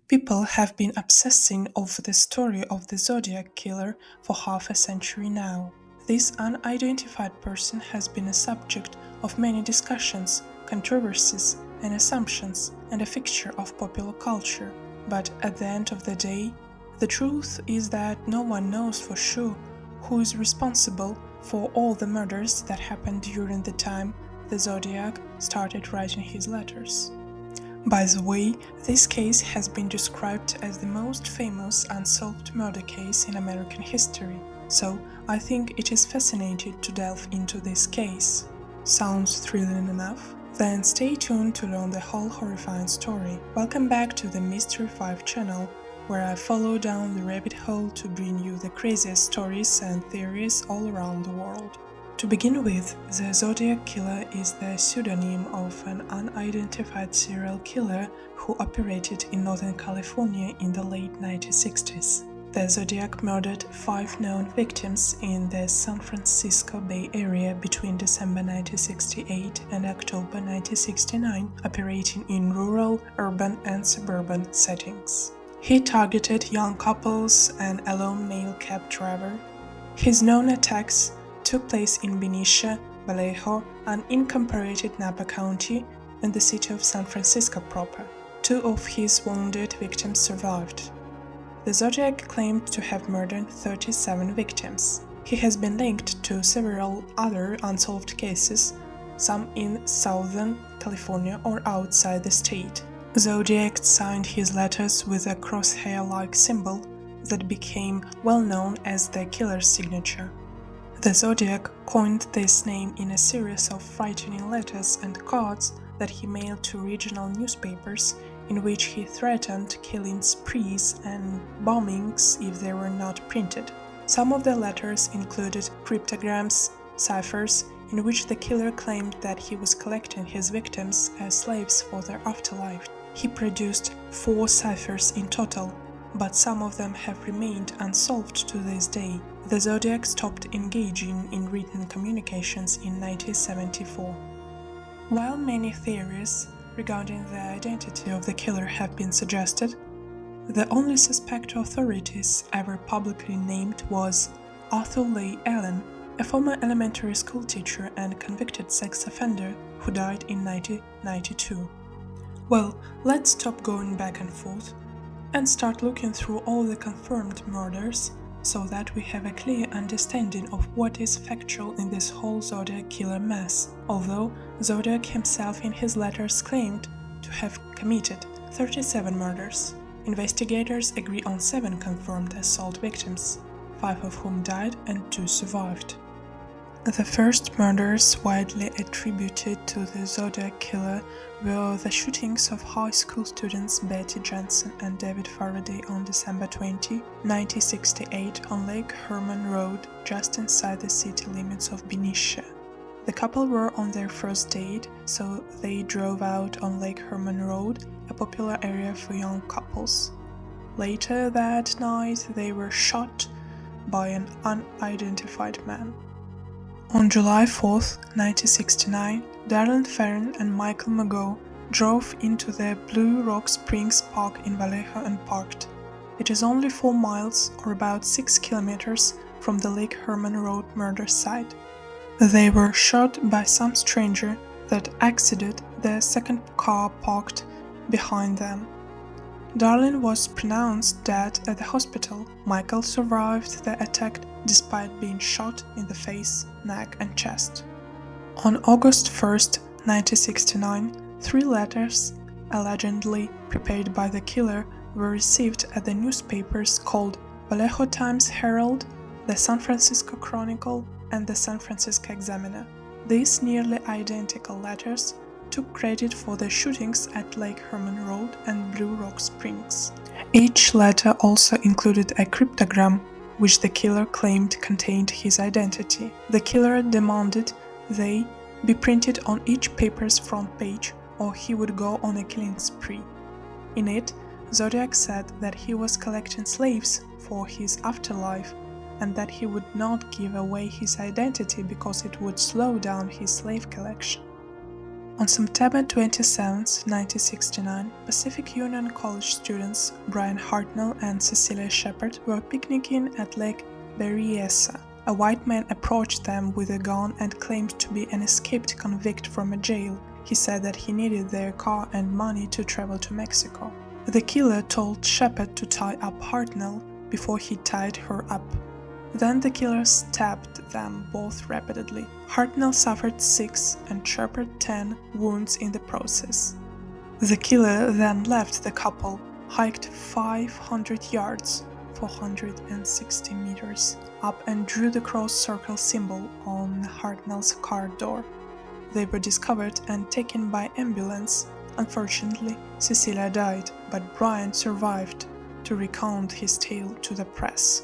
People have been obsessing over the story of the Zodiac killer for half a century now. This unidentified person has been a subject of many discussions, controversies, and assumptions, and a fixture of popular culture. But at the end of the day, the truth is that no one knows for sure who is responsible for all the murders that happened during the time the Zodiac started writing his letters. By the way, this case has been described as the most famous unsolved murder case in American history, so I think it is fascinating to delve into this case. Sounds thrilling enough? Then stay tuned to learn the whole horrifying story. Welcome back to the Mystery 5 channel, where I follow down the rabbit hole to bring you the craziest stories and theories all around the world. To begin with, the Zodiac killer is the pseudonym of an unidentified serial killer who operated in Northern California in the late 1960s. The Zodiac murdered 5 known victims in the San Francisco Bay Area between December 1968 and October 1969, operating in rural, urban, and suburban settings. He targeted young couples and a lone male cab driver. His known attacks took place in Benicia, Vallejo, an unincorporated Napa County, and the city of San Francisco proper. 2 of his wounded victims survived. The Zodiac claimed to have murdered 37 victims. He has been linked to several other unsolved cases, some in Southern California or outside the state. Zodiac signed his letters with a crosshair-like symbol that became well known as the killer's signature. The Zodiac coined this name in a series of frightening letters and cards that he mailed to regional newspapers, in which he threatened killing sprees and bombings if they were not printed. Some of the letters included cryptograms, ciphers, in which the killer claimed that he was collecting his victims as slaves for their afterlife. He produced 4 ciphers in total, but some of them have remained unsolved to this day. The Zodiac stopped engaging in written communications in 1974. While many theories regarding the identity of the killer have been suggested, the only suspect authorities ever publicly named was Arthur Leigh Allen, a former elementary school teacher and convicted sex offender who died in 1992. Well, let's stop going back and forth and start looking through all the confirmed murders so that we have a clear understanding of what is factual in this whole Zodiac killer mess. Although Zodiac himself in his letters claimed to have committed 37 murders, investigators agree on 7 confirmed assault victims, 5 of whom died and 2 survived. The first murders widely attributed to the Zodiac killer were the shootings of high school students Betty Jensen and David Faraday on December 20, 1968 on Lake Herman Road, just inside the city limits of Benicia. The couple were on their first date, so they drove out on Lake Herman Road, a popular area for young couples. Later that night, they were shot by an unidentified man. On July 4, 1969, Darren Farron and Michael Mago drove into the Blue Rock Springs Park in Vallejo and parked. It is only 4 miles or about 6 kilometers from the Lake Herman Road murder site. They were shot by some stranger that exited the second car parked behind them. Darlene was pronounced dead at the hospital. Michael survived the attack despite being shot in the face, neck, and chest. On August 1, 1969, 3 letters, allegedly prepared by the killer, were received at the newspapers called Vallejo Times-Herald, the San Francisco Chronicle, and the San Francisco Examiner. These nearly identical letters took credit for the shootings at Lake Herman Road and Blue Rock Springs. Each letter also included a cryptogram, which the killer claimed contained his identity. The killer demanded they be printed on each paper's front page, or he would go on a killing spree. In it, Zodiac said that he was collecting slaves for his afterlife, and that he would not give away his identity because it would slow down his slave collection. On September 27, 1969, Pacific Union College students Brian Hartnell and Cecilia Shepard were picnicking at Lake BERRYESSA. A white man approached them with a gun and claimed to be an escaped convict from a jail. He said that he needed their car and money to travel to Mexico. The killer told Shepard to tie up Hartnell before he tied her up. Then the killer stabbed them both repeatedly. Hartnell suffered 6 and Shepard 10 wounds in the process. The killer then left the couple, hiked 500 yards, 460 meters, up and drew the cross circle symbol on Hartnell's car door. They were discovered and taken by ambulance. Unfortunately, Cecilia died, but Brian survived to recount his tale to the press.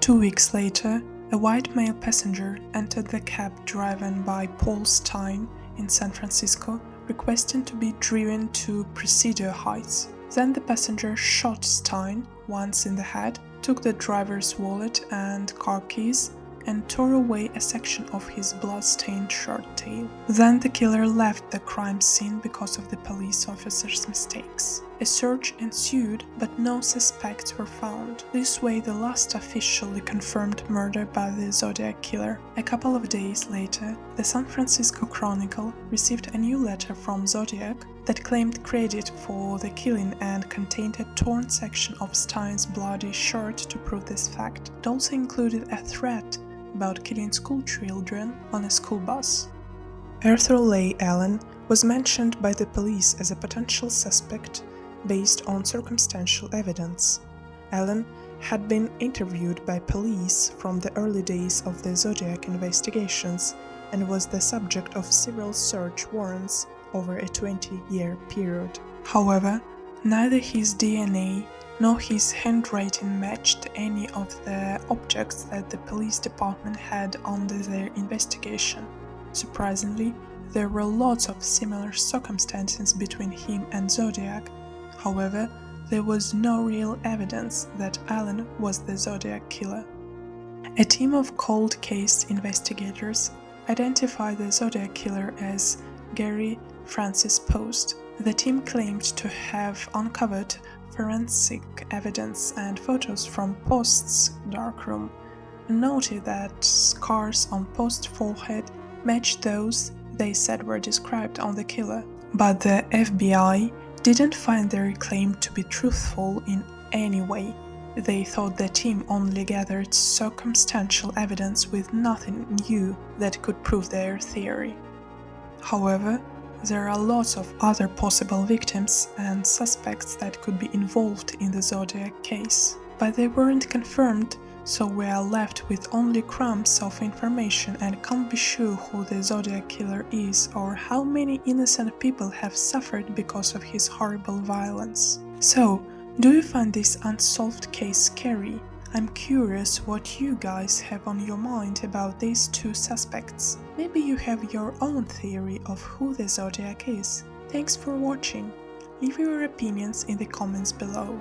2 weeks later, a white male passenger entered the cab driven by Paul Stein in San Francisco, requesting to be driven to Presidio Heights. Then the passenger shot Stein once in the head, took the driver's wallet and car keys, and tore away a section of his blood-stained shirt tail. Then the killer left the crime scene because of the police officer's mistakes. A search ensued, but no suspects were found. This way the last officially confirmed murder by the Zodiac killer. A couple of days later, the San Francisco Chronicle received a new letter from Zodiac that claimed credit for the killing and contained a torn section of Stein's bloody shirt to prove this fact. It also included a threat about killing school children on a school bus. Arthur Leigh Allen was mentioned by the police as a potential suspect based on circumstantial evidence. Allen had been interviewed by police from the early days of the Zodiac investigations and was the subject of several search warrants over a 20-year period. However, neither his DNA nor his handwriting matched any of the objects that the police department had under their investigation. Surprisingly, there were lots of similar circumstances between him and Zodiac. However, there was no real evidence that Allen was the Zodiac killer. A team of cold case investigators identified the Zodiac killer as Gary Francis Poste. The team claimed to have uncovered forensic evidence and photos from Poste's darkroom, and noted that scars on Poste's forehead matched those they said were described on the killer. But the FBI didn't find their claim to be truthful in any way. They thought the team only gathered circumstantial evidence with nothing new that could prove their theory. However, there are lots of other possible victims and suspects that could be involved in the Zodiac case, but they weren't confirmed, so we are left with only crumbs of information and can't be sure who the Zodiac killer is or how many innocent people have suffered because of his horrible violence. So, do you find this unsolved case scary? I'm curious what you guys have on your mind about these two suspects. Maybe you have your own theory of who the Zodiac is. Thanks for watching. Leave your opinions in the comments below.